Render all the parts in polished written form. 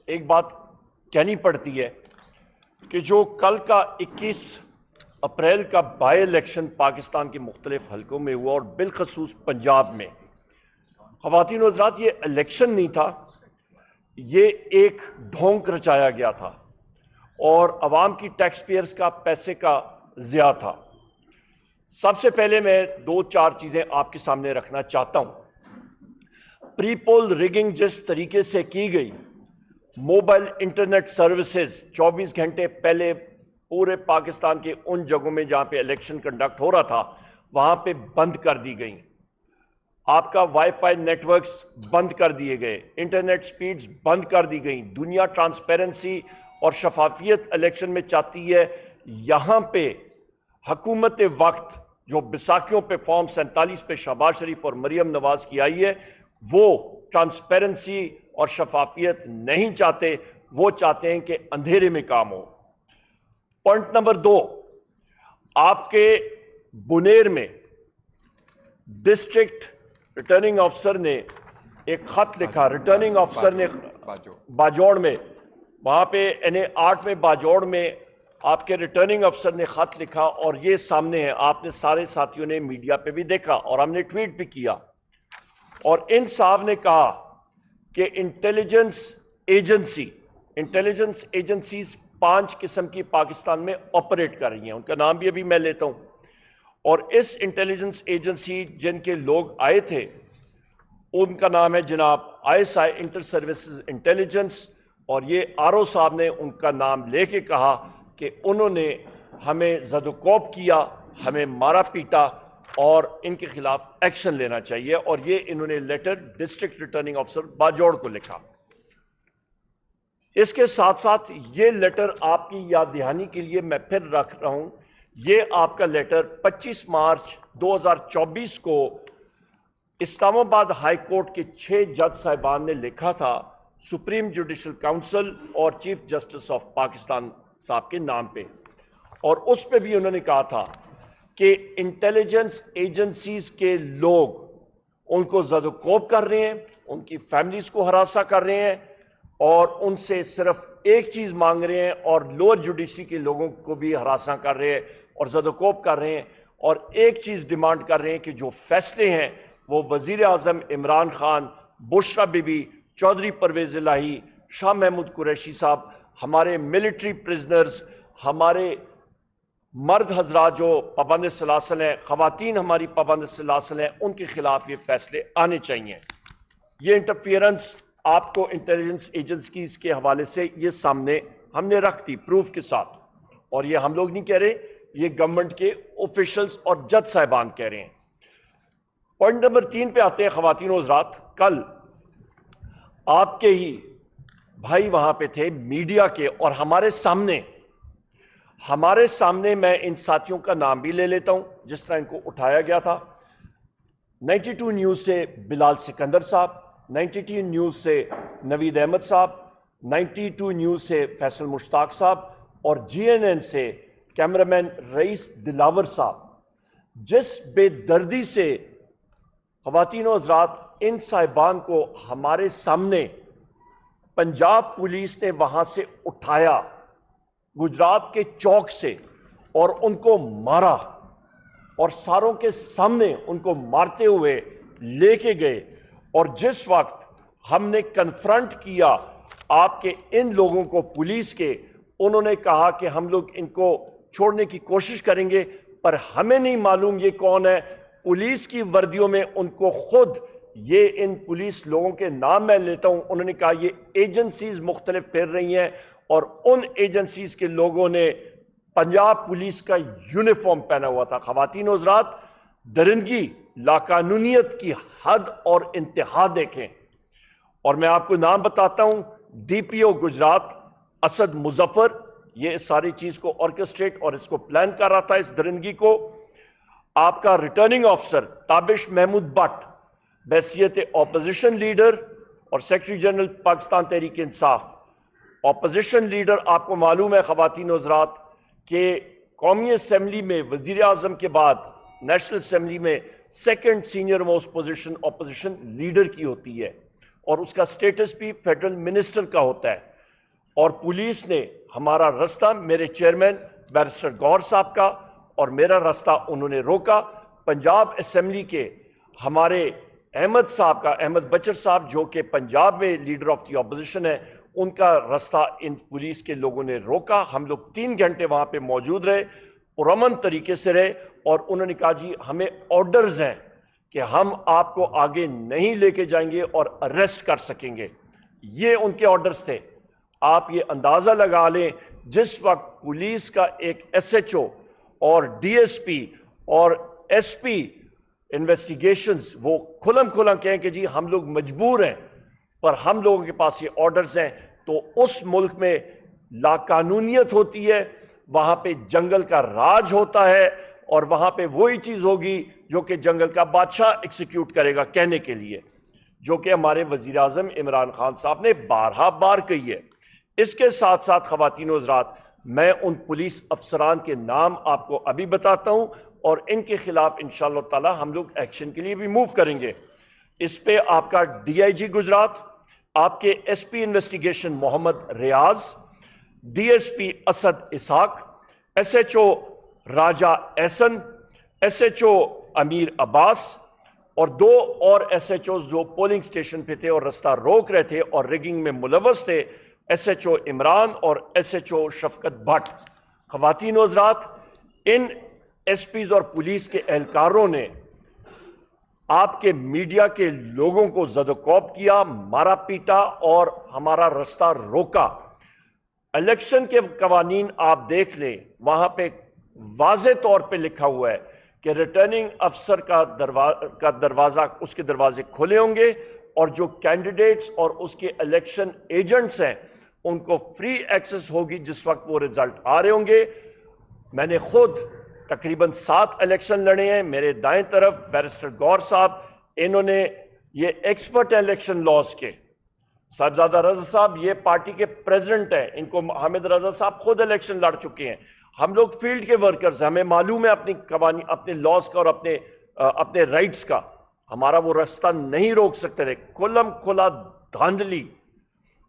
ایک بات کہنی پڑتی ہے کہ جو کل کا 21 اپریل کا بائی الیکشن پاکستان کے مختلف حلقوں میں ہوا اور بالخصوص پنجاب میں، خواتین و حضرات، یہ الیکشن نہیں تھا، یہ ایک ڈھونگ رچایا گیا تھا اور عوام کی ٹیکس پیئرز کا پیسے کا ضیاع تھا۔ سب سے پہلے میں 2-4 چیزیں آپ کے سامنے رکھنا چاہتا ہوں۔ پری پول ریگنگ جس طریقے سے کی گئی، موبائل انٹرنیٹ سروسز 24 گھنٹے پہلے پورے پاکستان کے ان جگہوں میں جہاں پہ الیکشن کنڈکٹ ہو رہا تھا وہاں پہ بند کر دی گئیں، آپ کا وائی فائی نیٹ ورکس بند کر دیے گئے، انٹرنیٹ سپیڈز بند کر دی گئیں۔ دنیا ٹرانسپیرنسی اور شفافیت الیکشن میں چاہتی ہے، یہاں پہ حکومت وقت جو بیساکھیوں پہ فارم 47 پہ شہباز شریف اور مریم نواز کی آئی ہے، وہ ٹرانسپیرنسی اور شفافیت نہیں چاہتے، وہ چاہتے ہیں کہ اندھیرے میں کام ہو۔ پوائنٹ نمبر 2، آپ کے بنیر میں ڈسٹرکٹ ریٹرننگ آفیسر نے ایک خط لکھا، ریٹرننگ آفیسر نے باجوڑ میں، وہاں پہ NA8 میں باجوڑ میں آپ کے ریٹرننگ افسر نے خط لکھا اور یہ سامنے ہے، آپ نے سارے ساتھیوں نے میڈیا پہ بھی دیکھا اور ہم نے ٹویٹ بھی کیا، اور ان صاحب نے کہا کہ انٹیلیجنس ایجنسیز 5 قسم کی پاکستان میں آپریٹ کر رہی ہیں، ان کا نام بھی ابھی میں لیتا ہوں، اور اس انٹیلیجنس ایجنسی جن کے لوگ آئے تھے ان کا نام ہے جناب ISI انٹر سروسز انٹیلیجنس، اور یہ RO صاحب نے ان کا نام لے کے کہا کہ انہوں نے ہمیں زد و کوب کیا، ہمیں مارا پیٹا اور ان کے خلاف ایکشن لینا چاہیے، اور یہ انہوں نے letter district returning officer Bajaur کو لکھا۔ اس کے ساتھ ساتھ یہ لیٹر آپ کی یاد دہانی کے لیے میں پھر رکھ رہا ہوں، یہ آپ کا لیٹر 25 مارچ 2024 کو اسلام آباد ہائی کورٹ کے 6 جج صاحبان نے لکھا تھا سپریم جوڈیشل کاؤنسل اور چیف جسٹس آف پاکستان صاحب کے نام پہ، اور اس پہ بھی انہوں نے کہا تھا کہ انٹیلیجنس ایجنسیز کے لوگ ان کو زد و کوب کر رہے ہیں، ان کی فیملیز کو ہراساں کر رہے ہیں اور ان سے صرف ایک چیز مانگ رہے ہیں، اور لوور جوڈیشری کے لوگوں کو بھی ہراساں کر رہے ہیں اور زد و کوب کر رہے ہیں، اور ایک چیز ڈیمانڈ کر رہے ہیں کہ جو فیصلے ہیں وہ وزیر اعظم عمران خان، بشرا بی بی، چودھری پرویز الہی، شاہ محمود قریشی صاحب، ہمارے ملٹری پرزنرز، ہمارے مرد حضرات جو پابند سلاسل ہیں، خواتین ہماری پابند سلاسل ہیں، ان کے خلاف یہ فیصلے آنے چاہیے۔ یہ انٹرفیئرنس آپ کو انٹیلیجنس ایجنسیز کے حوالے سے یہ سامنے ہم نے رکھ دی پروف کے ساتھ، اور یہ ہم لوگ نہیں کہہ رہے، یہ گورنمنٹ کے آفیشلز اور جج صاحبان کہہ رہے ہیں۔ پوائنٹ نمبر 3 پہ آتے ہیں خواتین و حضرات۔ کل آپ کے ہی بھائی وہاں پہ تھے میڈیا کے، اور ہمارے سامنے میں ان ساتھیوں کا نام بھی لے لیتا ہوں جس طرح ان کو اٹھایا گیا تھا۔ 92 نیوز سے بلال سکندر صاحب، 92 نیوز سے نوید احمد صاحب، 92 نیوز سے فیصل مشتاق صاحب، اور GNN سے کیمرامین رئیس دلاور صاحب، جس بے دردی سے خواتین و حضرات ان صاحبان کو ہمارے سامنے پنجاب پولیس نے وہاں سے اٹھایا گجرات کے چوک سے اور ان کو مارا، اور ساروں کے سامنے ان کو مارتے ہوئے لے کے گئے، اور جس وقت ہم نے کنفرنٹ کیا آپ کے ان لوگوں کو پولیس کے، انہوں نے کہا کہ ہم لوگ ان کو چھوڑنے کی کوشش کریں گے، پر ہمیں نہیں معلوم یہ کون ہے۔ پولیس کی وردیوں میں ان کو خود یہ ان پولیس لوگوں کے نام میں لیتا ہوں، انہوں نے کہا یہ ایجنسیز مختلف پھیر رہی ہیں، اور ان ایجنسیز کے لوگوں نے پنجاب پولیس کا یونیفارم پہنا ہوا تھا۔ خواتین و حضرات، درندگی، لاقانونیت کی حد اور انتہا دیکھیں، اور میں آپ کو نام بتاتا ہوں۔ DPO گجرات اسد مظفر، یہ اس ساری چیز کو آرکسٹریٹ اور اس کو پلان کر رہا تھا، اس درندگی کو۔ آپ کا ریٹرننگ آفیسر تابش محمود بٹ بحیثیت اپوزیشن لیڈر اور secretary general Pakistan Tehreek Insaf, opposition leader, آپ کو معلوم ہے خواتین و حضرات کہ قومی اسمبلی میں وزیر اعظم کے بعد نیشنل اسمبلی میں second senior most position opposition leader کی ہوتی ہے، اور اس کا سٹیٹس بھی فیڈرل منسٹر کا ہوتا ہے۔ اور پولیس نے ہمارا راستہ میرے چیئرمین بیرسٹر گور صاحب کا اور میرا راستہ انہوں نے روکا. پنجاب اسمبلی کے ہمارے احمد صاحب کا، احمد بچر صاحب جو کہ پنجاب میں لیڈر آف دی اپوزیشن ہے، ان کا راستہ ان پولیس کے لوگوں نے روکا. ہم لوگ 3 گھنٹے وہاں پہ موجود رہے، پرامن طریقے سے رہے، اور انہوں نے کہا جی ہمیں آرڈرز ہیں کہ ہم آپ کو آگے نہیں لے کے جائیں گے اور اریسٹ کر سکیں گے. یہ ان کے آرڈرز تھے. آپ یہ اندازہ لگا لیں جس وقت پولیس کا ایک ایس ایچ او اور ڈی ایس پی اور ایس پی انویسٹیگیشنز وہ کھلم کھلا کہیں کہ جی ہم لوگ مجبور ہیں، پر ہم لوگوں کے پاس یہ آرڈرز ہیں، تو اس ملک میں لاقانونیت ہوتی ہے، وہاں پہ جنگل کا راج ہوتا ہے، اور وہاں پہ وہی چیز ہوگی جو کہ جنگل کا بادشاہ ایکسیکیوٹ کرے گا کہنے کے لیے، جو کہ ہمارے وزیر اعظم عمران خان صاحب نے بارہا بار کہی ہے. اس کے ساتھ ساتھ خواتین و حضرات، میں ان پولیس افسران کے نام آپ کو ابھی بتاتا ہوں، اور ان کے خلاف انشاءاللہ تعالی ہم لوگ ایکشن کے لیے بھی موو کریں گے. اس پہ آپ کا ڈی آئی جی گجرات، آپ کے ایس پی انویسٹیگیشن محمد ریاض، ڈی ایس پی اسد اسحاق، ایس ایچ او راجہ احسن، ایس ایچ او امیر عباس، اور 2 اور ایس ایچ اوز جو پولنگ سٹیشن پہ تھے اور راستہ روک رہے تھے اور ریگنگ میں ملوث تھے، ایس ایچ او عمران اور ایس ایچ او شفقت بھٹ. خواتین و حضرات، ان ایس پیز اور پولیس کے اہلکاروں نے آپ کے میڈیا کے لوگوں کو زد و کوب کیا، مارا پیٹا اور ہمارا راستہ روکا. الیکشن کے قوانین آپ دیکھ لیں، وہاں پہ واضح طور پہ لکھا ہوا ہے کہ ریٹرننگ افسر کا دروازہ، اس کے دروازے کھلے ہوں گے، اور جو کینڈیڈیٹس اور اس کے الیکشن ایجنٹس ہیں ان کو فری ایکسس ہوگی جس وقت وہ رزلٹ آ رہے ہوں گے. میں نے خود تقریباً 7 الیکشن لڑے ہیں. میرے دائیں طرف بیرسٹر گور صاحب، انہوں نے یہ ایکسپرٹ الیکشن لاز کے، صاحبزادہ رضا صاحب یہ پارٹی کے پریزیڈنٹ ہیں، ان کو حامد رضا صاحب خود الیکشن لڑ چکے ہیں. ہم لوگ فیلڈ کے ورکرز، ہمیں معلوم ہے اپنی قوانین، اپنے لاز کا اور اپنے رائٹس کا. ہمارا وہ راستہ نہیں روک سکتے تھے. کھلم کھلا دھاندلی،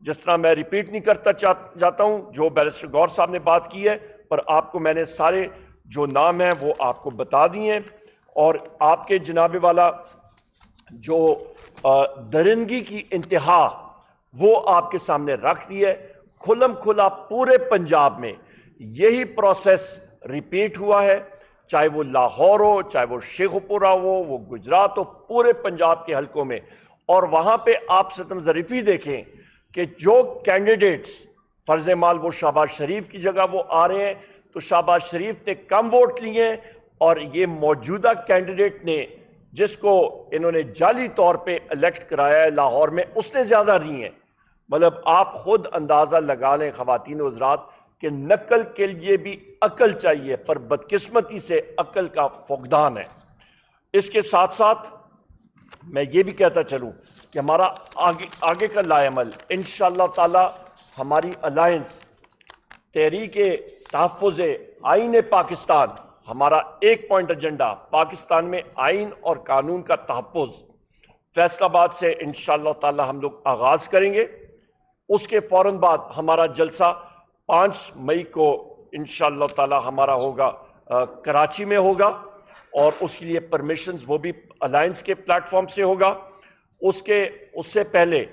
جس طرح میں ریپیٹ نہیں کرتا جاتا ہوں جو بیرسٹر گور صاحب نے بات کی ہے، پر آپ کو میں نے سارے جو نام ہیں وہ آپ کو بتا دیے ہیں، اور آپ کے جناب والا جو درندگی کی انتہا وہ آپ کے سامنے رکھ دی ہے. کھلم کھلا پورے پنجاب میں یہی پروسیس ریپیٹ ہوا ہے، چاہے وہ لاہور ہو، چاہے وہ شیخوپورہ ہو، وہ گجرات ہو، پورے پنجاب کے حلقوں میں. اور وہاں پہ آپ ستم ظریفی دیکھیں کہ جو کینڈیڈیٹس فرض مال وہ شہباز شریف کی جگہ وہ آ رہے ہیں، تو شہباز شریف نے کم ووٹ لیے ہیں، اور یہ موجودہ کینڈیڈیٹ نے جس کو انہوں نے جعلی طور پہ الیکٹ کرایا ہے لاہور میں، اس نے زیادہ لی ہیں. مطلب آپ خود اندازہ لگا لیں خواتین و حضرات کہ نقل کے لیے بھی عقل چاہیے، پر بدقسمتی سے عقل کا فقدان ہے. اس کے ساتھ ساتھ میں یہ بھی کہتا چلوں کہ ہمارا آگے کا لائے عمل انشاءاللہ تعالی، ہماری الائنس تحریک تحفظ آئین پاکستان، ہمارا ایک پوائنٹ ایجنڈا پاکستان میں آئین اور قانون کا تحفظ، فیصل آباد سے انشاءاللہ تعالی ہم لوگ آغاز کریں گے. اس کے فوراً بعد ہمارا جلسہ 5 مئی کو انشاءاللہ تعالی ہمارا ہوگا کراچی میں ہوگا، اور اس کے لیے پرمیشنز وہ بھی الائنس کے پلیٹ فارم سے ہوگا. اس سے پہلے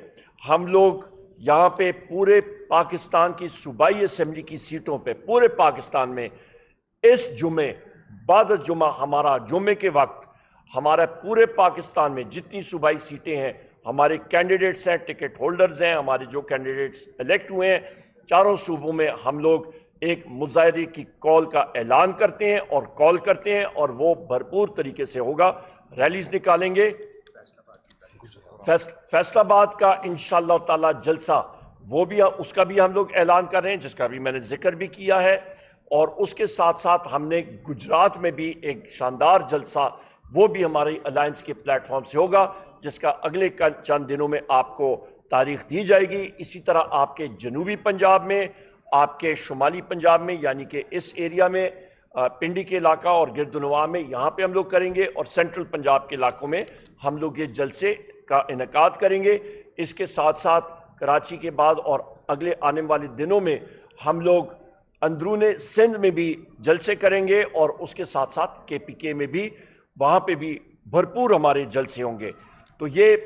ہم لوگ یہاں پہ پورے پاکستان کی صوبائی اسمبلی کی سیٹوں پہ پورے پاکستان میں اس جمعے بعد جمعہ، ہمارا جمعے کے وقت ہمارا پورے پاکستان میں جتنی صوبائی سیٹیں ہیں، ہمارے کینڈیڈیٹس ہیں، ٹکٹ ہولڈرز ہیں، ہمارے جو کینڈیڈیٹس الیکٹ ہوئے ہیں، چاروں صوبوں میں ہم لوگ ایک مظاہرے کی کال کا اعلان کرتے ہیں اور کال کرتے ہیں، اور وہ بھرپور طریقے سے ہوگا. ریلیز نکالیں گے. فیصل آباد کا انشاءاللہ تعالی جلسہ وہ بھی، اس کا بھی ہم لوگ اعلان کر رہے ہیں، جس کا بھی میں نے ذکر بھی کیا ہے. اور اس کے ساتھ ساتھ ہم نے گجرات میں بھی ایک شاندار جلسہ وہ بھی ہماری الائنس کے پلیٹ فارم سے ہوگا، جس کا اگلے چند دنوں میں آپ کو تاریخ دی جائے گی. اسی طرح آپ کے جنوبی پنجاب میں، آپ کے شمالی پنجاب میں، یعنی کہ اس ایریا میں پنڈی کے علاقہ اور گردنواں میں، یہاں پہ ہم لوگ کریں گے، اور سینٹرل پنجاب کے علاقوں میں ہم لوگ یہ جلسے کا انعقاد کریں گے. اس کے ساتھ ساتھ کراچی کے بعد اور اگلے آنے والے دنوں میں ہم لوگ اندرون سندھ میں بھی جلسے کریں گے اور اس کے ساتھ ساتھ KPK میں بھی، وہاں پہ بھی بھرپور ہمارے جلسے ہوں گے۔ تو یہ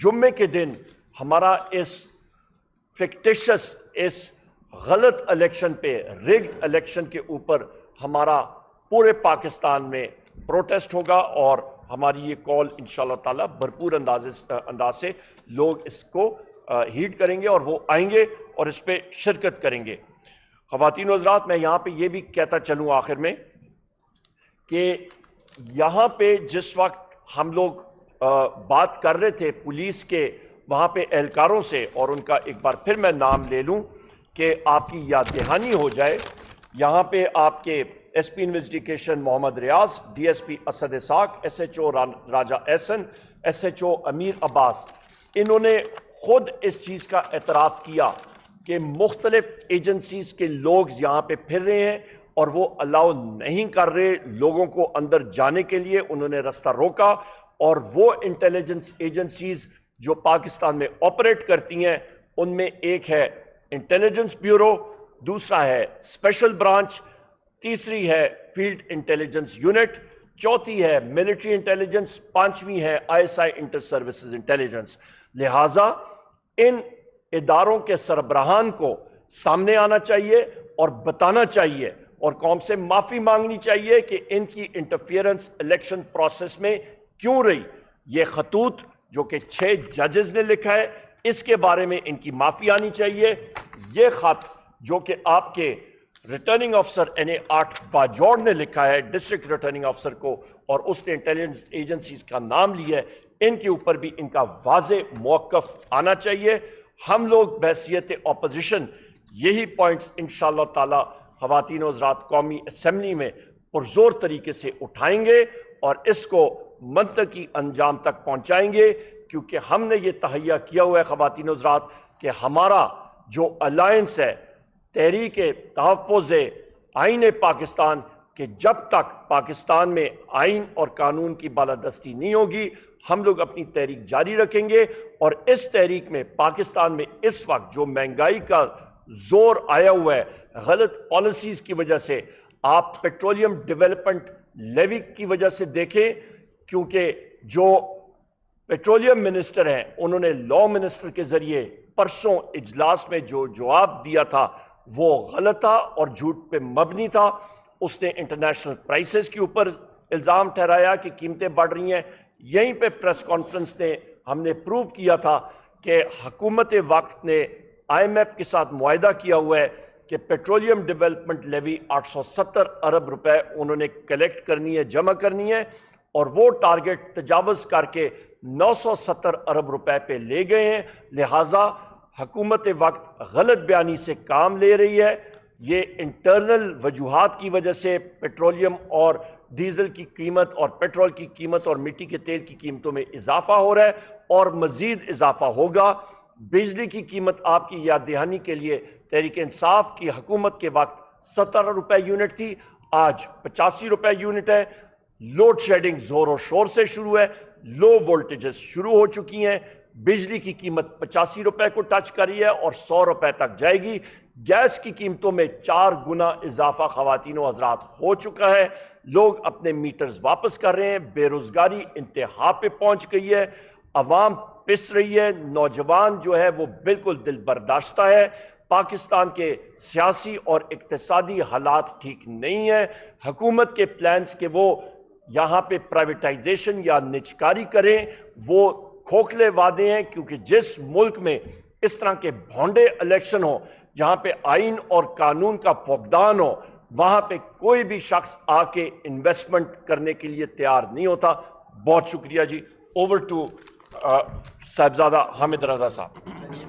جمعے کے دن ہمارا اس فکٹیشس، اس غلط الیکشن پہ، ریگڈ الیکشن کے اوپر ہمارا پورے پاکستان میں پروٹیسٹ ہوگا، اور ہماری یہ کال انشاءاللہ تعالی بھرپور انداز سے لوگ اس کو ہیڈ کریں گے اور وہ آئیں گے اور اس پہ شرکت کریں گے۔ خواتین و حضرات، میں یہاں پہ یہ بھی کہتا چلوں آخر میں کہ یہاں پہ جس وقت ہم لوگ بات کر رہے تھے پولیس کے وہاں پہ اہلکاروں سے، اور ان کا ایک بار پھر میں نام لے لوں کہ آپ کی یاد دہانی ہو جائے، یہاں پہ آپ کے ایس پی انویسٹیگیشن محمد ریاض، ڈی ایس پی اسد اسحاق، SHO راجہ احسن، SHO امیر عباس، انہوں نے خود اس چیز کا اعتراف کیا کہ مختلف ایجنسیز کے لوگ یہاں پہ پھر رہے ہیں اور وہ الاؤ نہیں کر رہے لوگوں کو اندر جانے کے لیے، انہوں نے رستہ روکا، اور وہ انٹیلیجنس ایجنسیز جو پاکستان میں آپریٹ کرتی ہیں ان میں ایک ہے انٹیلیجنس بیورو، دوسرا ہے اسپیشل برانچ، تیسری ہے فیلڈ انٹیلیجنس یونٹ، چوتھی ہے ملٹری انٹیلیجنس، پانچویں ہے ISI انٹر سروسز انٹیلیجنس۔ لہٰذا ان اداروں کے سربراہان کو سامنے آنا چاہیے اور بتانا چاہیے اور قوم سے معافی مانگنی چاہیے کہ ان کی انٹرفیئرنس الیکشن پروسیس میں کیوں رہی۔ یہ خطوط جو کہ 6 ججز نے لکھا ہے، اس کے بارے میں ان کی معافی آنی چاہیے۔ یہ خط جو کہ آپ کے ریٹرننگ آفیسر NA8 باجوڑ نے لکھا ہے ڈسٹرکٹ ریٹرننگ آفیسر کو، اور اس نے انٹیلیجنس ایجنسیز کا نام لیا ہے، ان کے اوپر بھی ان کا واضح موقف آنا چاہیے۔ ہم لوگ بحیثیت اپوزیشن یہی پوائنٹس انشاءاللہ تعالی خواتین و حضرات قومی اسمبلی میں پرزور طریقے سے اٹھائیں گے اور اس کو منطقی انجام تک پہنچائیں گے، کیونکہ ہم نے یہ تہیہ کیا ہوا ہے خواتین و حضرات کہ ہمارا جو الائنس ہے تحریک تحفظ آئین پاکستان، کہ جب تک پاکستان میں آئین اور قانون کی بالادستی نہیں ہوگی ہم لوگ اپنی تحریک جاری رکھیں گے۔ اور اس تحریک میں پاکستان میں اس وقت جو مہنگائی کا زور آیا ہوا ہے غلط پالیسیز کی وجہ سے، آپ پیٹرولیم ڈیولپمنٹ لیوی کی وجہ سے دیکھیں، کیونکہ جو پیٹرولیم منسٹر ہیں انہوں نے لا منسٹر کے ذریعے پرسوں اجلاس میں جو جواب دیا تھا وہ غلط تھا اور جھوٹ پہ مبنی تھا۔ اس نے انٹرنیشنل پرائسز کے اوپر الزام ٹھہرایا کہ قیمتیں بڑھ رہی ہیں۔ یہیں پہ پریس کانفرنس نے ہم نے پروو کیا تھا کہ حکومت وقت نے IMF کے ساتھ معاہدہ کیا ہوا ہے کہ پیٹرولیم ڈیولپمنٹ لیوی 870 ارب روپے انہوں نے کلیکٹ کرنی ہے، جمع کرنی ہے، اور وہ ٹارگٹ تجاوز کر کے 970 ارب روپے پہ لے گئے ہیں۔ لہٰذا حکومت وقت غلط بیانی سے کام لے رہی ہے۔ یہ انٹرنل وجوہات کی وجہ سے پیٹرولیم اور ڈیزل کی قیمت اور پیٹرول کی قیمت اور مٹی کے تیل کی قیمتوں میں اضافہ ہو رہا ہے اور مزید اضافہ ہوگا۔ بجلی کی قیمت آپ کی یاد دہانی کے لیے تحریک انصاف کی حکومت کے وقت 17 روپے یونٹ تھی، آج 85 روپے یونٹ ہے۔ لوڈ شیڈنگ زور و شور سے شروع ہے، لو وولٹیجز شروع ہو چکی ہیں، بجلی کی قیمت 85 روپے کو ٹچ کری ہے اور 100 روپے تک جائے گی۔ گیس کی قیمتوں میں 4 گنا اضافہ خواتین و حضرات ہو چکا ہے، لوگ اپنے میٹرز واپس کر رہے ہیں، بے روزگاری انتہا پہ پہنچ گئی ہے، عوام پس رہی ہے، نوجوان جو ہے وہ بالکل دل برداشتہ ہے۔ پاکستان کے سیاسی اور اقتصادی حالات ٹھیک نہیں ہیں۔ حکومت کے پلانز کہ وہ یہاں پہ پرائیویٹائزیشن یا نجکاری کریں وہ کھوکھلے وعدے ہیں، کیونکہ جس ملک میں اس طرح کے بھونڈے الیکشن ہوں جہاں پہ آئین اور قانون کا فقدان ہو، وہاں پہ کوئی بھی شخص آ کے انویسٹمنٹ کرنے کے لیے تیار نہیں ہوتا۔ بہت شکریہ جی۔ اوور ٹو صاحبزادہ حامد رضا صاحب۔